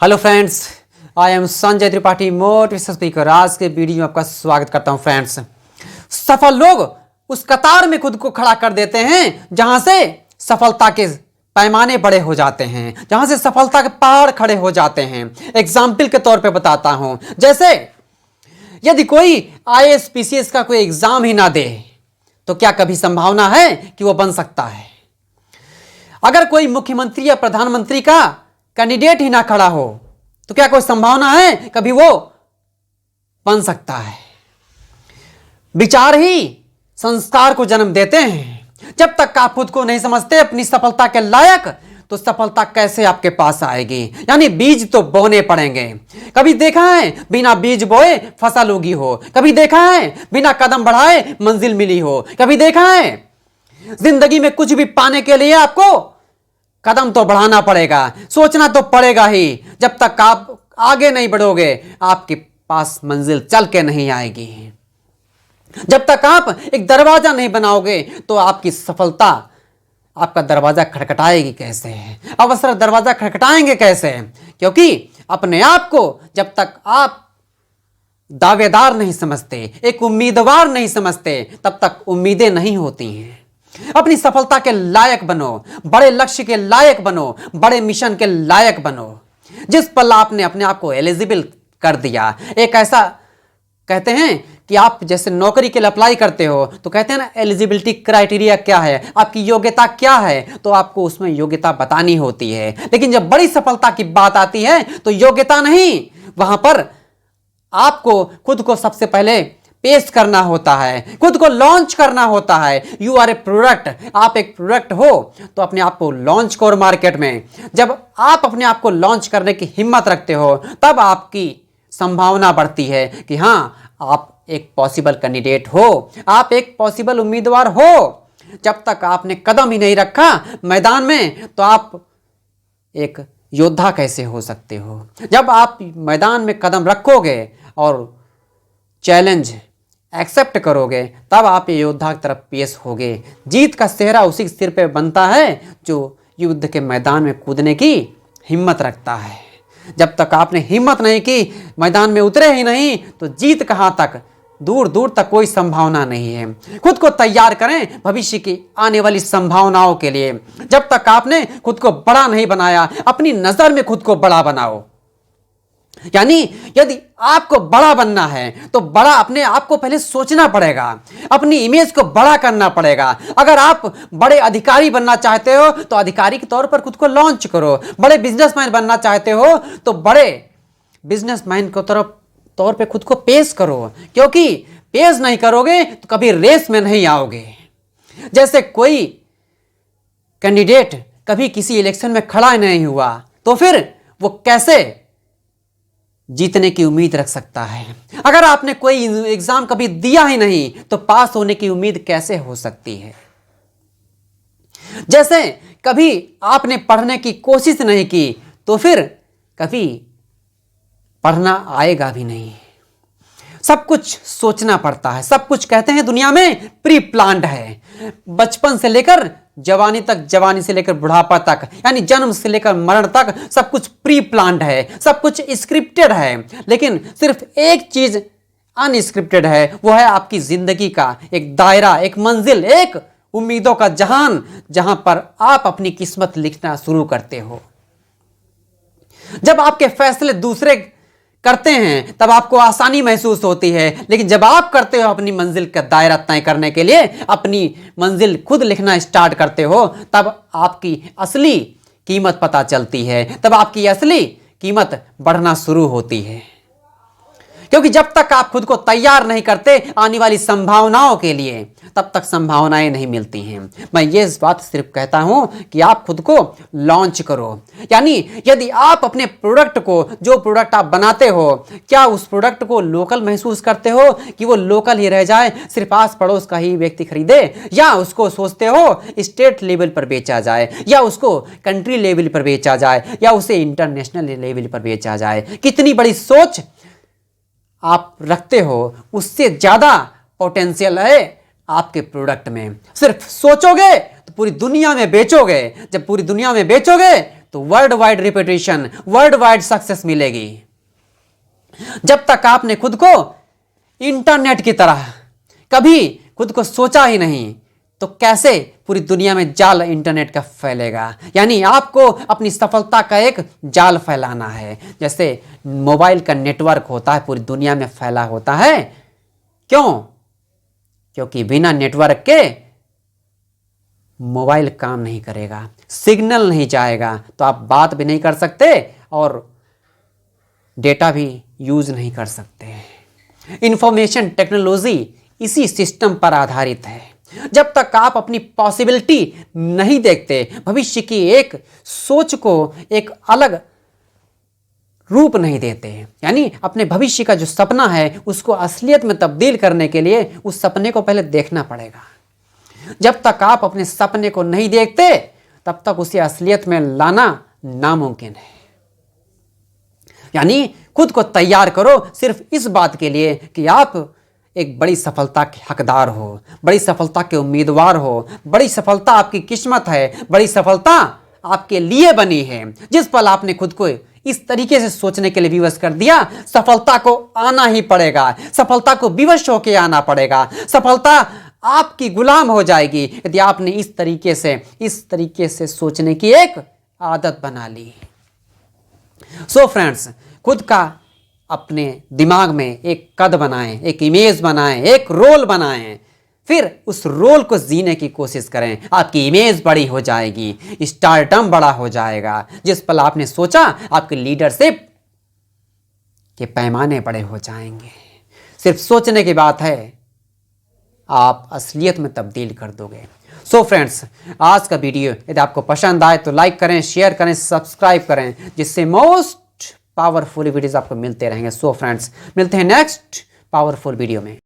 Hello friends, I am Sanjay Tripathi motivational speaker. आज के video में आपका स्वागत करता हूं। फ्रेंड्स, सफल लोग उस कतार में खुद को खड़ा कर देते हैं जहां से सफलता के पैमाने बड़े हो जाते हैं, जहां से सफलता के पहाड़ खड़े हो जाते हैं। एग्जाम्पल के तौर पे बताता हूं, जैसे यदि कोई आईएएस पीसीएस का कोई एग्जाम ही ना दे तो क्या कभी संभावना है कि वो बन सकता है? अगर कोई मुख्यमंत्री या प्रधानमंत्री का कैंडिडेट ही ना खड़ा हो तो क्या कोई संभावना है कभी वो बन सकता है? विचार ही संस्कार को जन्म देते हैं। जब तक आप खुद को नहीं समझते अपनी सफलता के लायक, तो सफलता कैसे आपके पास आएगी? यानी बीज तो बोने पड़ेंगे। कभी देखा है बिना बीज बोए फसल उगी हो? कभी देखा है बिना कदम बढ़ाए मंजिल मिली हो? कभी देखा है? जिंदगी में कुछ भी पाने के लिए आपको कदम तो बढ़ाना पड़ेगा, सोचना तो पड़ेगा ही। जब तक आप आगे नहीं बढ़ोगे आपके पास मंजिल चल के नहीं आएगी। जब तक आप एक दरवाजा नहीं बनाओगे तो आपकी सफलता आपका दरवाजा खटखटाएगी कैसे? अवसर दरवाजा खटखटाएंगे कैसे? क्योंकि अपने आप को जब तक आप दावेदार नहीं समझते, एक उम्मीदवार नहीं समझते, तब तक उम्मीदें नहीं होती हैं। अपनी सफलता के लायक बनो, बड़े लक्ष्य के लायक बनो, बड़े मिशन के लायक बनो। जिस पल आपने अपने आप को एलिजिबल कर दिया, एक ऐसा कहते हैं कि आप जैसे नौकरी के लिए अप्लाई करते हो तो कहते हैं ना, एलिजिबिलिटी क्राइटेरिया क्या है, आपकी योग्यता क्या है, तो आपको उसमें योग्यता बतानी होती है। लेकिन जब बड़ी सफलता की बात आती है तो योग्यता नहीं, वहां पर आपको खुद को सबसे पहले पेश करना होता है, खुद को लॉन्च करना होता है। यू आर ए प्रोडक्ट, आप एक प्रोडक्ट हो तो अपने आप को लॉन्च करो मार्केट में। जब आप अपने आप को लॉन्च करने की हिम्मत रखते हो तब आपकी संभावना बढ़ती है कि हाँ, आप एक पॉसिबल कैंडिडेट हो, आप एक पॉसिबल उम्मीदवार हो। जब तक आपने कदम ही नहीं रखा मैदान में तो आप एक योद्धा कैसे हो सकते हो? जब आप मैदान में कदम रखोगे और चैलेंज एक्सेप्ट करोगे तब आप ये योद्धा की तरफ पेश होगे। जीत का सेहरा उसी के सिर पे बनता है जो युद्ध के मैदान में कूदने की हिम्मत रखता है। जब तक आपने हिम्मत नहीं की, मैदान में उतरे ही नहीं, तो जीत कहाँ तक? दूर दूर तक कोई संभावना नहीं है। खुद को तैयार करें भविष्य की आने वाली संभावनाओं के लिए। जब तक आपने खुद को बड़ा नहीं बनाया, अपनी नजर में खुद को बड़ा बनाओ। यानी यदि आपको बड़ा बनना है तो बड़ा अपने आप को पहले सोचना पड़ेगा, अपनी इमेज को बड़ा करना पड़ेगा। अगर आप बड़े अधिकारी बनना चाहते हो तो अधिकारी के तौर पर खुद को लॉन्च करो। बड़े बिजनेसमैन बनना चाहते हो तो बड़े बिजनेसमैन के तौर पे खुद को पेश करो, क्योंकि पेश नहीं करोगे तो कभी रेस में नहीं आओगे। जैसे कोई कैंडिडेट कभी किसी इलेक्शन में खड़ा नहीं हुआ तो फिर वो कैसे जीतने की उम्मीद रख सकता है? अगर आपने कोई एग्जाम कभी दिया ही नहीं तो पास होने की उम्मीद कैसे हो सकती है? जैसे कभी आपने पढ़ने की कोशिश नहीं की तो फिर कभी पढ़ना आएगा भी नहीं। सब कुछ सोचना पड़ता है। सब कुछ कहते हैं दुनिया में प्री प्लान्ड है। बचपन से लेकर जवानी तक, जवानी से लेकर बुढ़ापा तक, यानी जन्म से लेकर मरण तक सब कुछ प्री प्लान्ड है, सब कुछ स्क्रिप्टेड है। लेकिन सिर्फ एक चीज अनस्क्रिप्टेड है, वो है आपकी जिंदगी का एक दायरा, एक मंजिल, एक उम्मीदों का जहान, जहां पर आप अपनी किस्मत लिखना शुरू करते हो। जब आपके फैसले दूसरे करते हैं तब आपको आसानी महसूस होती है, लेकिन जब आप करते हो अपनी मंजिल का दायरा तय करने के लिए, अपनी मंजिल खुद लिखना स्टार्ट करते हो, तब आपकी असली कीमत पता चलती है, तब आपकी असली कीमत बढ़ना शुरू होती है। क्योंकि जब तक आप खुद को तैयार नहीं करते आने वाली संभावनाओं के लिए, तब तक संभावनाएं नहीं मिलती हैं। मैं ये इस बात सिर्फ कहता हूं कि आप खुद को लॉन्च करो। यानी यदि आप अपने प्रोडक्ट को, जो प्रोडक्ट आप बनाते हो, क्या उस प्रोडक्ट को लोकल महसूस करते हो कि वो लोकल ही रह जाए, सिर्फ आस पड़ोस का ही व्यक्ति खरीदे, या उसको सोचते हो स्टेट लेवल पर बेचा जाए, या उसको कंट्री लेवल पर बेचा जाए, या उसे इंटरनेशनल लेवल पर बेचा जाए? कितनी बड़ी सोच आप रखते हो, उससे ज्यादा पोटेंशियल है आपके प्रोडक्ट में। सिर्फ सोचोगे तो पूरी दुनिया में बेचोगे, जब पूरी दुनिया में बेचोगे तो world wide reputation, world wide success मिलेगी। जब तक आपने खुद को इंटरनेट की तरह कभी खुद को सोचा ही नहीं, तो कैसे पूरी दुनिया में जाल इंटरनेट का फैलेगा। यानी आपको अपनी सफलता का एक जाल फैलाना है, जैसे मोबाइल का नेटवर्क होता है पूरी दुनिया में फैला होता है। क्यों? क्योंकि बिना नेटवर्क के मोबाइल काम नहीं करेगा, सिग्नल नहीं जाएगा, तो आप बात भी नहीं कर सकते और डेटा भी यूज नहीं कर सकते। इंफॉर्मेशन टेक्नोलॉजी इसी सिस्टम पर आधारित है। जब तक आप अपनी पॉसिबिलिटी नहीं देखते, भविष्य की एक सोच को एक अलग रूप नहीं देते, यानी अपने भविष्य का जो सपना है उसको असलियत में तब्दील करने के लिए उस सपने को पहले देखना पड़ेगा। जब तक आप अपने सपने को नहीं देखते, तब तक उसे असलियत में लाना नामुमकिन है। यानी खुद को तैयार करो सिर्फ इस बात के लिए कि आप एक बड़ी सफलता के हकदार हो, बड़ी सफलता के उम्मीदवार हो, बड़ी सफलता आपकी किस्मत है, बड़ी सफलता आपके लिए बनी है। जिस पल आपने खुद को इस तरीके से सोचने के लिए विवश कर दिया, सफलता को आना ही पड़ेगा, सफलता को विवश होकर आना पड़ेगा, सफलता आपकी गुलाम हो जाएगी यदि आपने इस तरीके से सोचने की एक आदत बना ली। सो फ्रेंड्स, खुद का अपने दिमाग में एक कद बनाएं, एक इमेज बनाएं, एक रोल बनाएं, फिर उस रोल को जीने की कोशिश करें। आपकी इमेज बड़ी हो जाएगी, स्टारडम बड़ा हो जाएगा। जिस पल आपने सोचा, आपकी लीडरशिप के पैमाने बड़े हो जाएंगे। सिर्फ सोचने की बात है, आप असलियत में तब्दील कर दोगे। सो फ्रेंड्स, आज का वीडियो यदि आपको पसंद आए तो लाइक करें, शेयर करें, सब्सक्राइब करें, जिससे मोस्ट पावरफुल वीडियोस आपको मिलते रहेंगे। सो फ्रेंड्स, मिलते हैं नेक्स्ट पावरफुल वीडियो में।